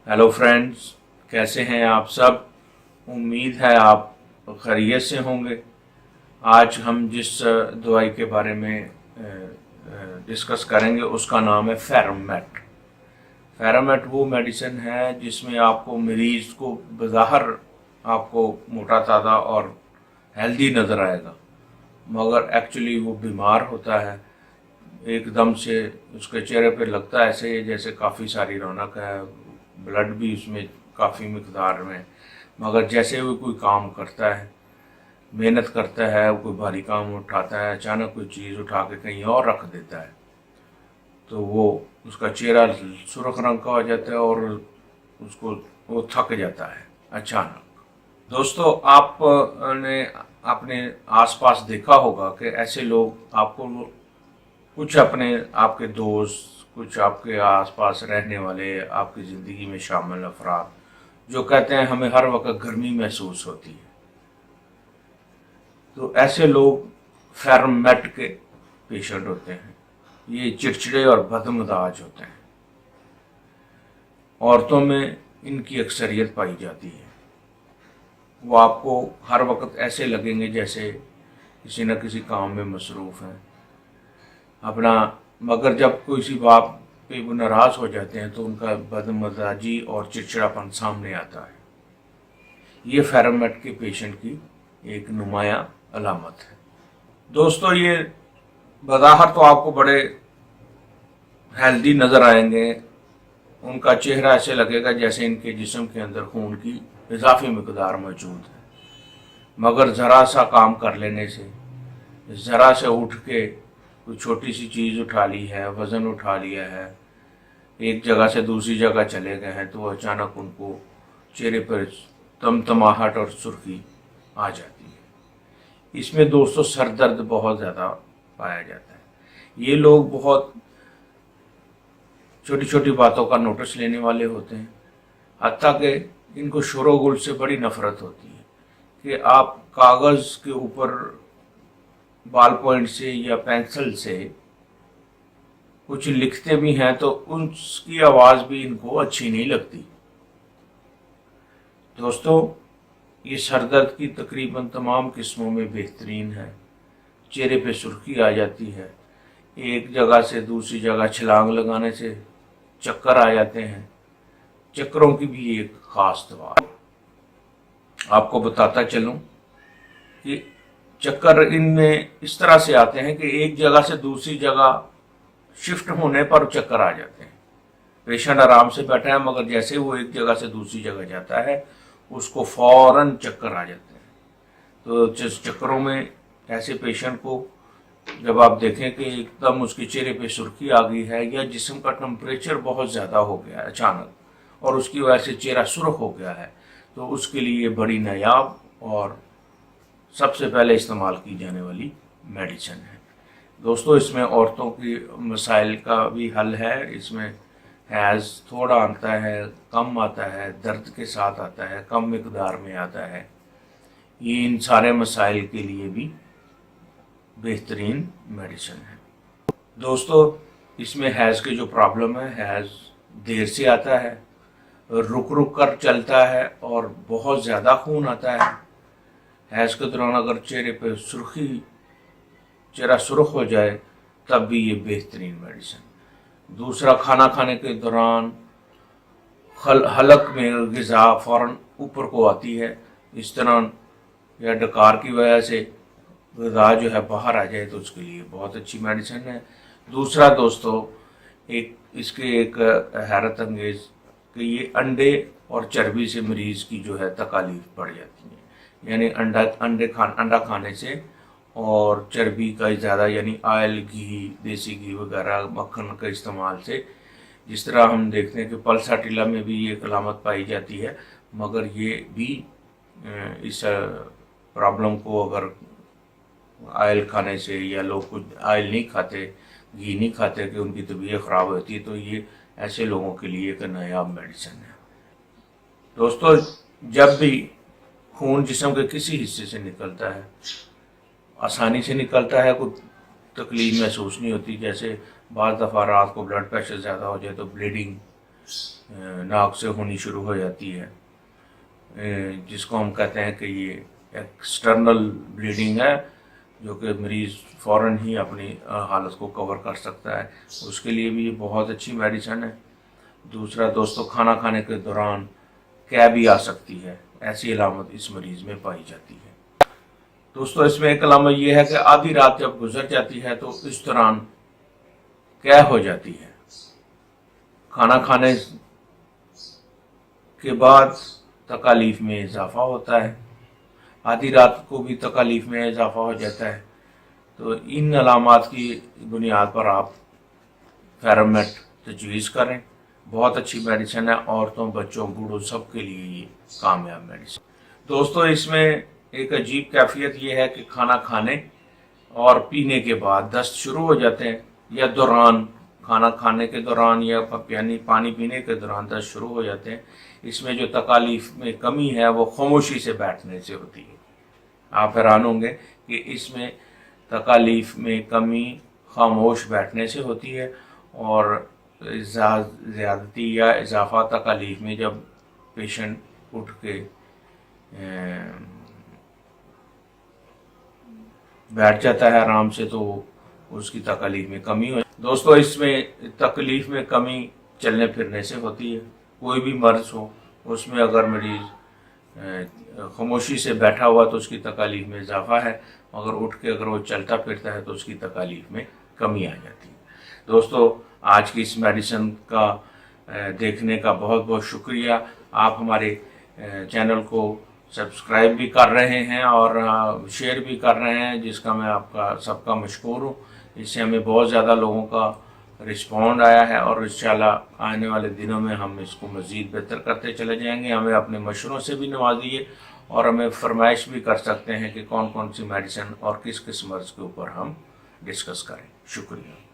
Hello friends, कैसे हैं आप सब। उम्मीद है आप खैरियत से होंगे। आज हम जिस दवाई के बारे में डिस्कस करेंगे उसका नाम है फेरोमेट। फेरोमेट वो मेडिसिन है जिसमें आपको मरीज को बज़ाहिर आपको मोटा ताज़ा और हेल्दी नज़र आएगा, मगर एक्चुअली वो बीमार होता है। एकदम से उसके चेहरे पे लगता है ऐसे जैसे काफ़ी सारी रौनक है, ब्लड भी उसमें काफ़ी मिकदार में, मगर जैसे वो कोई काम करता है, मेहनत करता है, कोई भारी काम उठाता है, अचानक कोई चीज़ उठा के कहीं और रख देता है तो वो उसका चेहरा सुर्ख रंग का हो जाता है और उसको वो थक जाता है अचानक। दोस्तों, आपने अपने आसपास देखा होगा कि ऐसे लोग आपको कुछ अपने आपके दोस्त, कुछ आपके आसपास रहने वाले, आपकी ज़िंदगी में शामिल अफराद जो कहते हैं हमें हर वक्त गर्मी महसूस होती है। तो ऐसे लोग फेरोमेट के पेशेंट होते हैं। ये चिड़चिड़े और बदमिजाज होते हैं। औरतों में इनकी अक्सरियत पाई जाती है। वो आपको हर वक्त ऐसे लगेंगे जैसे किसी न किसी काम में मसरूफ़ हैं अपना, मगर जब किसी बात पे वो नाराज़ हो जाते हैं तो उनका बदमिजाजी और चिड़चिड़ापन सामने आता है। ये फेरोमेट के पेशेंट की एक नुमाया अलामत है। दोस्तों, ये बज़ाहिर तो आपको बड़े हेल्दी नज़र आएंगे। उनका चेहरा ऐसे लगेगा जैसे इनके जिस्म के अंदर खून की इजाफी मकदार मौजूद है, मगर ज़रा सा काम कर लेने से, ज़रा से उठ के कोई छोटी सी चीज़ उठा ली है, वज़न उठा लिया है, एक जगह से दूसरी जगह चले गए हैं, तो अचानक उनको चेहरे पर तमतमाहट और सुर्खी आ जाती है। इसमें दोस्तों सर दर्द बहुत ज़्यादा पाया जाता है। ये लोग बहुत छोटी छोटी बातों का नोटिस लेने वाले होते हैं, हत्ता कि इनको शोरोगुल से बड़ी नफरत होती है कि आप कागज़ के ऊपर बॉल पॉइंट से या पेंसिल से कुछ लिखते भी हैं तो उसकी आवाज़ भी इनको अच्छी नहीं लगती। दोस्तों, ये सरदर्द की तकरीबन तमाम किस्मों में बेहतरीन है। चेहरे पे सुर्खी आ जाती है, एक जगह से दूसरी जगह छलांग लगाने से चक्कर आ जाते हैं। चक्करों की भी एक ख़ास दवा आपको बताता चलूं कि चक्कर इनमें इस तरह से आते हैं कि एक जगह से दूसरी जगह शिफ्ट होने पर चक्कर आ जाते हैं। पेशेंट आराम से बैठा है, मगर जैसे वो एक जगह से दूसरी जगह जाता है उसको फौरन चक्कर आ जाते हैं। तो जिस चक्करों में ऐसे पेशेंट को जब आप देखें कि एकदम उसके चेहरे पे सुर्खी आ गई है या जिस्म का टेम्परेचर बहुत ज़्यादा हो गया है अचानक और उसकी वजह से चेहरा सुर्ख हो गया है, तो उसके लिए बड़ी नायाब और सबसे पहले इस्तेमाल की जाने वाली मेडिसिन है। दोस्तों, इसमें औरतों की मसाइल का भी हल है। इसमें हैज़ थोड़ा आता है, कम आता है, दर्द के साथ आता है, कम मिकदार में आता है। ये इन सारे मसाइल के लिए भी बेहतरीन मेडिसिन है। दोस्तों, इसमें हैज़ की जो प्रॉब्लम है, हैज़ देर से आता है, रुक रुक कर चलता है और बहुत ज़्यादा खून आता है। हैज़ के दौरान अगर चेहरे पर चेहरा सुर्ख हो जाए तब भी ये बेहतरीन मेडिसिन। दूसरा, खाना खाने के दौरान हलक में ग़िज़ा फ़ौरन ऊपर को आती है, इस तरह या डकार की वजह से ग़िज़ा जो है बाहर आ जाए तो उसके लिए बहुत अच्छी मेडिसिन है। दूसरा दोस्तों, एक हैरत अंगेज़ कि ये अंडे और चर्बी से मरीज़ की जो है तकालीफ बढ़ जाती है। यानी अंडा खाने से और चर्बी का ज़्यादा यानी ऑयल, घी, देसी घी वगैरह, मक्खन के इस्तेमाल से, जिस तरह हम देखते हैं कि पल्साटिला में भी ये अलामत पाई जाती है, मगर ये भी इस प्रॉब्लम को अगर ऑयल खाने से या लोग कुछ ऑयल नहीं खाते, घी नहीं खाते कि उनकी तबीयत ख़राब होती है, तो ये ऐसे लोगों के लिए एक नायाब मेडिसिन है। दोस्तों, जब भी खून जिस्म के किसी हिस्से से निकलता है, आसानी से निकलता है, कोई तकलीफ महसूस नहीं होती। जैसे बाज़ दफ़ा रात को ब्लड प्रेशर ज़्यादा हो जाए तो ब्लीडिंग ناک سے ہونی شروع ہو جاتی ہے، جس کو ہم کہتے ہیں کہ یہ ایکسٹرنل بلیڈنگ ہے، جو کہ مریض فوراً ہی اپنی حالت کو کور کر سکتا ہے، اس کے لیے بھی یہ بہت اچھی میڈیسن ہے۔ دوسرا دوستو، کھانا کھانے کے دوران قے بھی آ سکتی ہے، ایسی علامت اس مریض میں پائی جاتی ہے۔ دوستو، اس میں ایک علامت یہ ہے کہ آدھی رات جب گزر جاتی ہے تو اس دوران قے ہو جاتی ہے۔ کھانا کھانے کے بعد تکالیف میں اضافہ ہوتا ہے، آدھی رات کو بھی تکالیف میں اضافہ ہو جاتا ہے۔ تو ان علامات کی بنیاد پر آپ فیرمیٹ تجویز کریں، بہت اچھی میڈیسن ہے، عورتوں، بچوں، بوڑھوں سب کے لیے یہ کامیاب میڈیسن۔ دوستو، اس میں ایک عجیب کیفیت یہ ہے کہ کھانا کھانے اور پینے کے بعد دست شروع ہو جاتے ہیں، یا دوران کھانا کھانے کے دوران یا یعنی پانی پینے کے دوران دست شروع ہو جاتے ہیں۔ اس میں جو تکالیف میں کمی ہے وہ خاموشی سے بیٹھنے سے ہوتی ہے۔ آپ حیران ہوں گے کہ اس میں تکالیف میں کمی خاموش بیٹھنے سے ہوتی ہے، اور زیادتی یا اضافہ تکالیف میں جب پیشنٹ اٹھ کے بیٹھ جاتا ہے آرام سے تو اس کی تکالیف میں کمی ہو۔ دوستو، اس میں تکلیف میں کمی چلنے پھرنے سے ہوتی ہے۔ کوئی بھی مرض ہو، اس میں اگر مریض خاموشی سے بیٹھا ہوا تو اس کی تکالیف میں اضافہ ہے، اگر اٹھ کے اگر وہ چلتا پھرتا ہے تو اس کی تکالیف میں کمی آ جاتی ہے۔ دوستو، آج کی اس میڈیسن کا دیکھنے کا بہت بہت شکریہ۔ آپ ہمارے چینل کو سبسکرائب بھی کر رہے ہیں اور شیئر بھی کر رہے ہیں، جس کا میں آپ کا سب کا مشکور ہوں۔ اس سے ہمیں بہت زیادہ لوگوں کا رسپونڈ آیا ہے، اور انشاءاللہ آنے والے دنوں میں ہم اس کو مزید بہتر کرتے چلے جائیں گے۔ ہمیں اپنے مشوروں سے بھی نوازیے، اور ہمیں فرمائش بھی کر سکتے ہیں کہ کون کون سی میڈیسن اور کس کس مرض کے اوپر ہم ڈسکس کریں۔ شکریہ۔